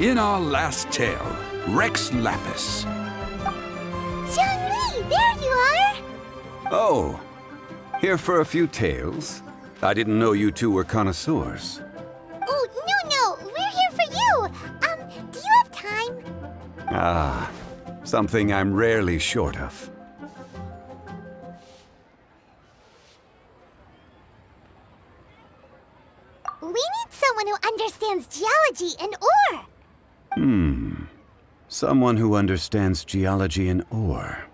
In our last tale, Rex Lapis. Zhongli, there you are! Oh, here for a few tales? I didn't know you two were connoisseurs. Oh, no, we're here for you. Do you have time? Ah, something I'm rarely short of. We need someone who understands geology and ore. Someone who understands geology and ore.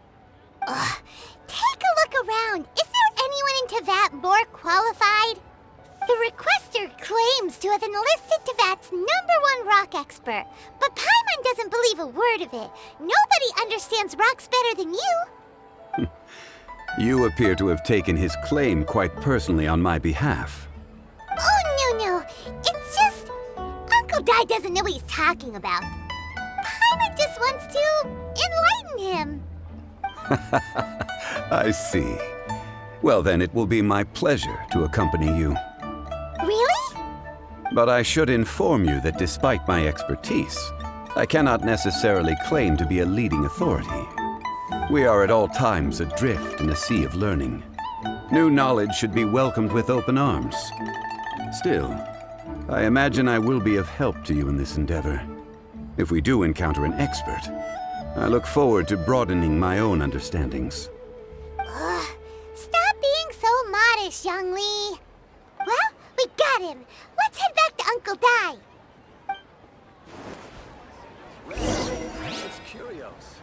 Take a look around. Is there anyone in Teyvat more qualified? The requester claims to have enlisted Teyvat's #1 rock expert, but Paimon doesn't believe a word of it. Nobody understands rocks better than you. You appear to have taken his claim quite personally on my behalf. Oh, no. It's just... Uncle Dai doesn't know what he's talking about. Paimon just wants to enlighten him. I see. Well, then it will be my pleasure to accompany you. Really? But I should inform you that despite my expertise, I cannot necessarily claim to be a leading authority. We are at all times adrift in a sea of learning. New knowledge should be welcomed with open arms. Still, I imagine I will be of help to you in this endeavor. If we do encounter an expert, I look forward to broadening my own understandings. Stop being so modest, Zhongli. Well, we got him. Let's head back to Uncle Dai. It's curious.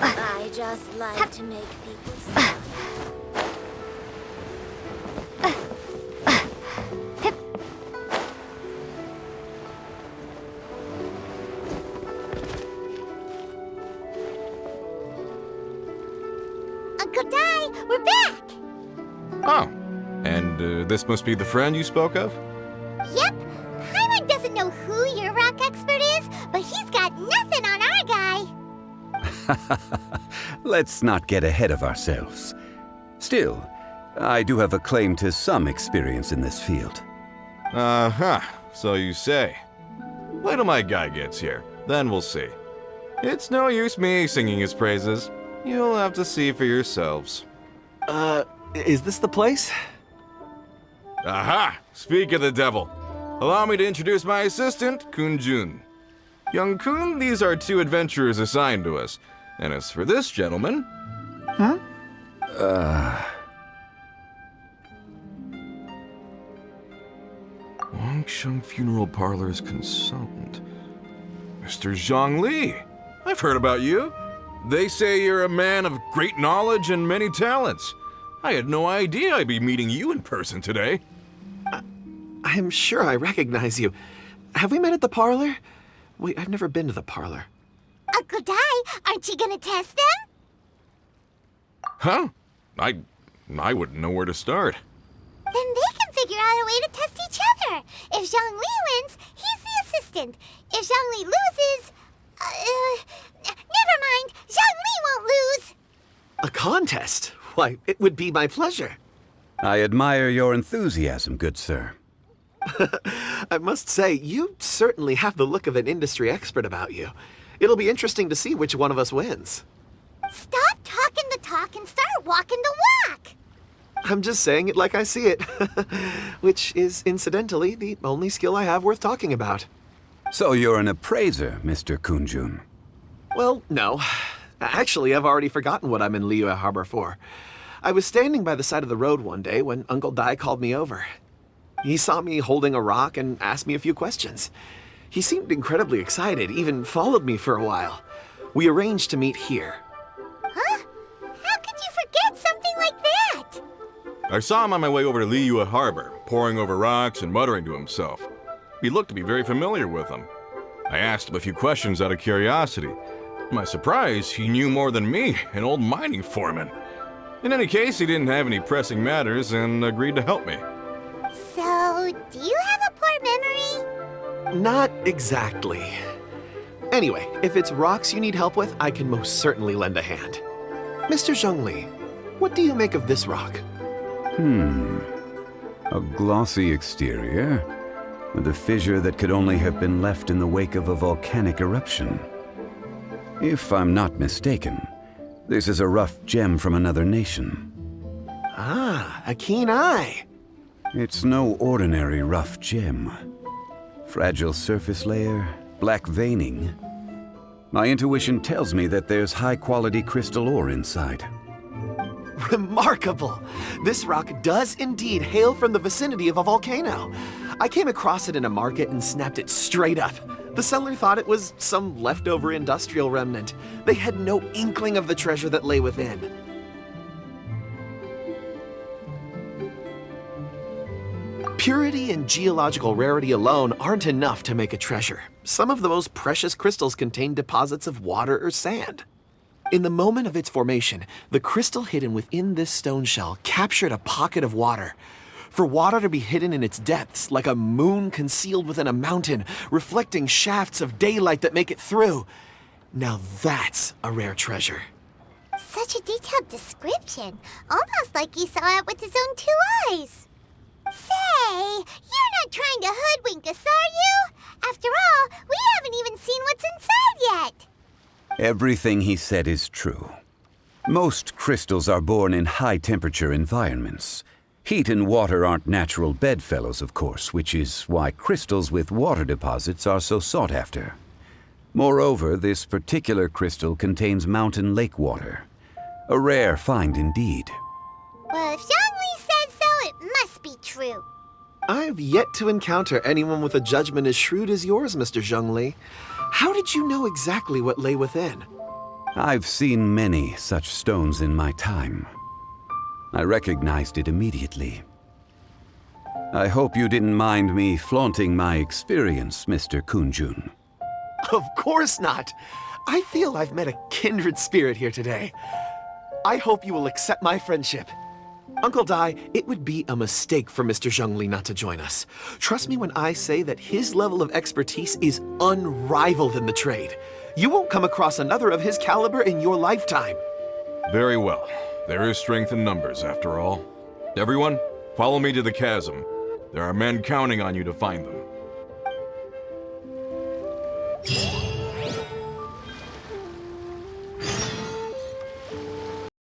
I just like to make people smile. Uncle Dai, we're back! Oh, and this must be the friend you spoke of? Yep. Paimon doesn't know who your rock expert is, but he's got nothing on our guy. Let's not get ahead of ourselves. Still, I do have a claim to some experience in this field. Uh-huh, so you say. Wait till my guy gets here, then we'll see. It's no use me singing his praises. You'll have to see for yourselves. Is this the place? Aha! Speak of the devil. Allow me to introduce my assistant, Kun-jun. Young Kun, these are 2 adventurers assigned to us. And as for this gentleman... Wangsheng Funeral Parlor's consultant. Mr. Zhongli. I've heard about you. They say you're a man of great knowledge and many talents. I had no idea I'd be meeting you in person today. I'm sure I recognize you. Have we met at the parlor? Wait, I've never been to the parlor. Uncle Dai, aren't you gonna test them? Huh? I wouldn't know where to start. Then they can figure out a way to test each other. If Zhongli wins, he's the assistant. If Zhongli loses... never mind. Zhongli won't lose. A contest? Why, it would be my pleasure. I admire your enthusiasm, good sir. I must say, you certainly have the look of an industry expert about you. It'll be interesting to see which one of us wins. Stop talking the talk and start walking the walk. I'm just saying it like I see it. Which is, incidentally, the only skill I have worth talking about. So you're an appraiser, Mr. Kun-jun. Well, no. Actually, I've already forgotten what I'm in Liyue Harbor for. I was standing by the side of the road one day when Uncle Dai called me over. He saw me holding a rock and asked me a few questions. He seemed incredibly excited, even followed me for a while. We arranged to meet here. Huh? How could you forget something like that? I saw him on my way over to Liyue Harbor, poring over rocks and muttering to himself. He looked to be very familiar with them. I asked him a few questions out of curiosity. To my surprise, he knew more than me, an old mining foreman. In any case, he didn't have any pressing matters and agreed to help me. So, do you have a poor memory? Not exactly. Anyway, if it's rocks you need help with, I can most certainly lend a hand. Mr. Zhongli, what do you make of this rock? A glossy exterior, with a fissure that could only have been left in the wake of a volcanic eruption. If I'm not mistaken, this is a rough gem from another nation. Ah, a keen eye. It's no ordinary rough gem. Fragile surface layer, black veining. My intuition tells me that there's high-quality crystal ore inside. Remarkable! This rock does indeed hail from the vicinity of a volcano. I came across it in a market and snapped it straight up. The seller thought it was some leftover industrial remnant. They had no inkling of the treasure that lay within. Purity and geological rarity alone aren't enough to make a treasure. Some of the most precious crystals contain deposits of water or sand. In the moment of its formation, the crystal hidden within this stone shell captured a pocket of water. For water to be hidden in its depths, like a moon concealed within a mountain, reflecting shafts of daylight that make it through. Now that's a rare treasure. Such a detailed description, almost like he saw it with his own 2 eyes. Say, you're not trying to hoodwink us, are you? After all, we haven't even seen what's inside yet. Everything he said is true. Most crystals are born in high-temperature environments. Heat and water aren't natural bedfellows, of course, which is why crystals with water deposits are so sought after. Moreover, this particular crystal contains mountain lake water. A rare find indeed. Well, if Zhongli says so, it must be true. I've yet to encounter anyone with a judgment as shrewd as yours, Mr. Zhongli. How did you know exactly what lay within? I've seen many such stones in my time. I recognized it immediately. I hope you didn't mind me flaunting my experience, Mr. Kunjun. Of course not. I feel I've met a kindred spirit here today. I hope you will accept my friendship. Uncle Dai, it would be a mistake for Mr. Zhongli not to join us. Trust me when I say that his level of expertise is unrivaled in the trade. You won't come across another of his caliber in your lifetime. Very well. There is strength in numbers, after all. Everyone, follow me to the chasm. There are men counting on you to find them.